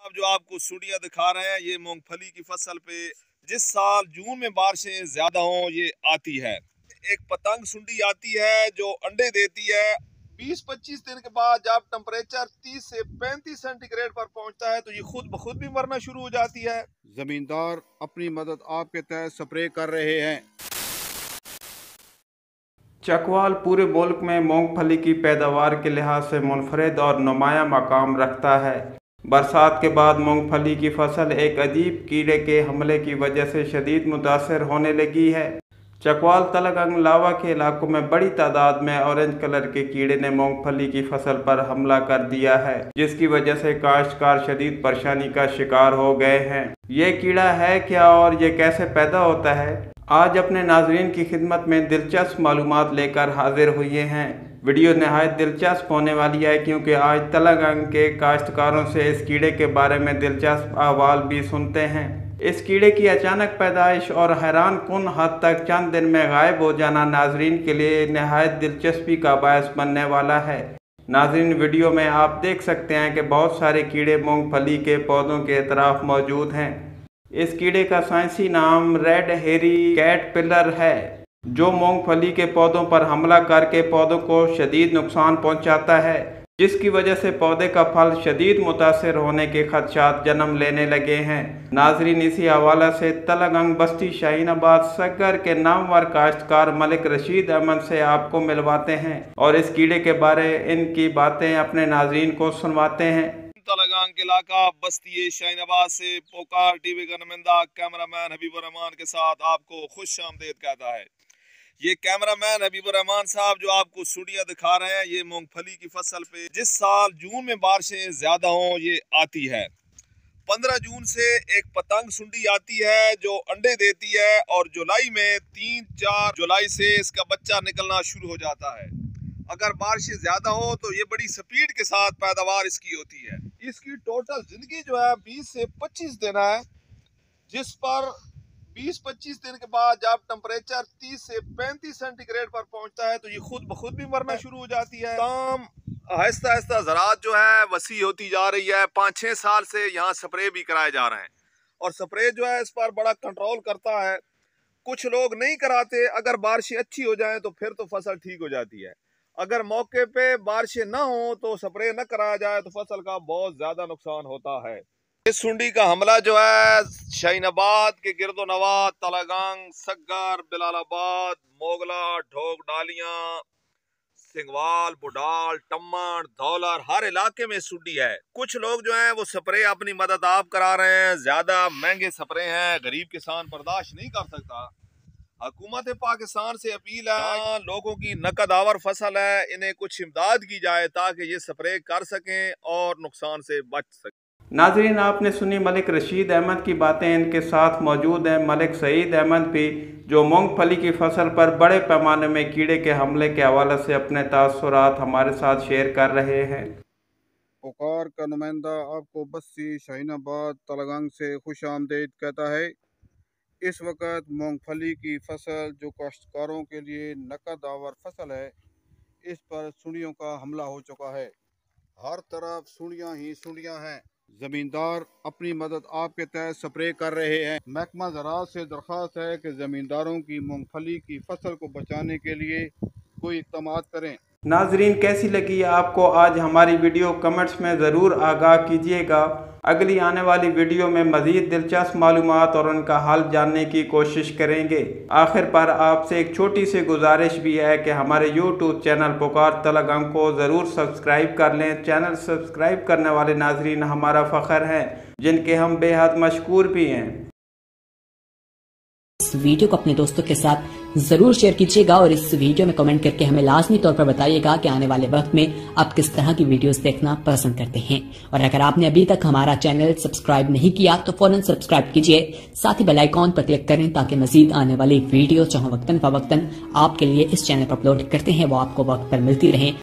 अब जो आपको सुंडियां दिखा रहे हैं ये मूंगफली की फसल पे जिस साल जून में बारिशें ज्यादा हों ये आती है। एक पतंग सुंडी आती है जो अंडे देती है। 20-25 दिन के बाद जब टेम्परेचर 30 से 35 सेंटीग्रेड पर पहुंचता है तो ये खुद ब खुद भी मरना शुरू हो जाती है। जमींदार अपनी मदद आपके तहत स्प्रे कर रहे हैं। चकवाल पूरे मुल्क में मूंगफली की पैदावार के लिहाज से मुनफरिद और नुमाया मकाम रखता है। बरसात के बाद मूंगफली की फसल एक अजीब कीड़े के हमले की वजह से शदीद मुतासर होने लगी है। चकवाल तलगंग लावा के इलाकों में बड़ी तादाद में ऑरेंज कलर के कीड़े ने मूंगफली की फसल पर हमला कर दिया है, जिसकी वजह से काश्तकार शदीद परेशानी का शिकार हो गए हैं। ये कीड़ा है क्या और ये कैसे पैदा होता है, आज अपने नाजरीन की खिदमत में दिलचस्प मालूमात लेकर हाजिर हुए हैं। वीडियो नहायत दिलचस्प होने वाली है क्योंकि आज तलगंग के काश्तकारों से इस कीड़े के बारे में दिलचस्प अहवाल भी सुनते हैं। इस कीड़े की अचानक पैदाइश और हैरान कुन हद तक चंद दिन में गायब हो जाना नाजरीन के लिए नहायत दिलचस्पी का बायस बनने वाला है। नाजरीन, वीडियो में आप देख सकते हैं कि बहुत सारे कीड़े मूंगफली के पौधों के अतराफ मौजूद हैं। इस कीड़े का साइंसी नाम रेड हेरी कैटरपिलर है, जो मूंगफली के पौधों पर हमला करके पौधों को शदीद नुकसान पहुंचाता है, जिसकी वजह से पौधे का फल शदीद मुतासर होने के खदशात जन्म लेने लगे हैं। नाजरीन, इसी हवाला से तलगंग बस्ती शाहीनाबाद सगर के नामवर काश्तकार मलिक रशीद अहमद से आपको मिलवाते हैं और इस कीड़े के बारे इनकी बातें अपने नाजरीन को सुनवाते हैं। तलगंग के इलाका बस्ती शाहीनाबाद से पोकार टीवी का नुमाइंदा कैमरामैन हबीबुर रहमान के साथ आपको खुश आमदीद कहता है। ये कैमरामैन हबीबुर रहमान साहब जो आपको सुंडियां दिखा रहे हैं ये मूंगफली की फसल पे जिस साल जून में बारिशें ज्यादा हों ये आती है। 15 जून से एक पतंग सुंडी आती है जो अंडे देती है और जुलाई में 3-4 जुलाई से इसका बच्चा निकलना शुरू हो जाता है। अगर बारिशें ज्यादा हो तो ये बड़ी स्पीड के साथ पैदावार इसकी होती है। इसकी टोटल जिंदगी जो है 20 से 25 दिन है, जिस पर 20-25 दिन के बाद जब टेम्परेचर 30 से 35 सेंटीग्रेड पर पहुंचता है तो ये खुद ब खुद भी मरना शुरू हो जाती है। तमाम आहिस्ता आहिस्ता ज़राअत जो है वसी होती जा रही है। 5-6 साल से यहाँ स्प्रे भी कराए जा रहे हैं और स्प्रे जो है इस पर बड़ा कंट्रोल करता है। कुछ लोग नहीं कराते, अगर बारिशें अच्छी हो जाएं तो फिर तो फसल ठीक हो जाती है। अगर मौके पे बारिशें ना हो तो स्प्रे न कराया जाए तो फसल का बहुत ज़्यादा नुकसान होता है। इस सुंडी का हमला जो है शाहीनाबाद के गिरदो नवाद, तलगंग, सगर, बिलालाबाद, मोगला, ढोक डालियां, सिंगवाल, बुडाल, टम्मन, धौलर हर इलाके में सुंडी है। कुछ लोग जो हैं वो स्प्रे अपनी मदद आप करा रहे हैं। ज्यादा महंगे स्प्रे हैं, गरीब किसान बर्दाश्त नहीं कर सकता। हुकूमत पाकिस्तान से अपील है, लोगों की नकद आवर फसल है, इन्हें कुछ इमदाद की जाए ताकि ये स्प्रे कर सकें और नुकसान से बच सकें। नाजरीन, आपने सुनी मलिक रशीद अहमद की बातें। इनके साथ मौजूद हैं मलिक सईद अहमद भी, जो मूंगफली की फसल पर बड़े पैमाने में कीड़े के हमले के हवाले से अपने तासुरात हमारे साथ शेयर कर रहे हैं। पोकार का नुमाइंदा आपको बस्ती शाहीनाबाद तलगंग से खुश आमदीद कहता है। इस वक्त मूंगफली की फसल जो काश्तकारों के लिए नकद आवर फसल है, इस पर सुंडियों का हमला हो चुका है। हर तरफ सुंडियां ही सुंडियां हैं। जमींदार अपनी मदद आपके तहत स्प्रे कर रहे हैं। महकमा ज़राअत से दरख्वास्त है कि ज़मींदारों की मूंगफली की फसल को बचाने के लिए कोई इक़दाम करें। नाजरीन, कैसी लगी आपको आज हमारी वीडियो, कमेंट्स में ज़रूर आगाह कीजिएगा। अगली आने वाली वीडियो में मज़ीद दिलचस्प मालूमात और उनका हाल जानने की कोशिश करेंगे। आखिर पर आपसे एक छोटी सी गुजारिश भी है कि हमारे YouTube चैनल पुकार तलगंग को ज़रूर सब्सक्राइब कर लें। चैनल सब्सक्राइब करने वाले नाजरीन हमारा फ़ख्र हैं, जिनके हम बेहद मशकूर भी हैं। इस वीडियो को अपने दोस्तों के साथ जरूर शेयर कीजिएगा और इस वीडियो में कमेंट करके हमें लाजमी तौर पर बताइएगा कि आने वाले वक्त में आप किस तरह की वीडियोस देखना पसंद करते हैं। और अगर आपने अभी तक हमारा चैनल सब्सक्राइब नहीं किया तो फौरन सब्सक्राइब कीजिए, साथ ही बेल आइकॉन पर क्लिक करें ताकि मजीद आने वाली वीडियो चाहे वक्तन फवक्तन आपके लिए इस चैनल पर अपलोड करते हैं वो आपको वक्त पर मिलती रहे।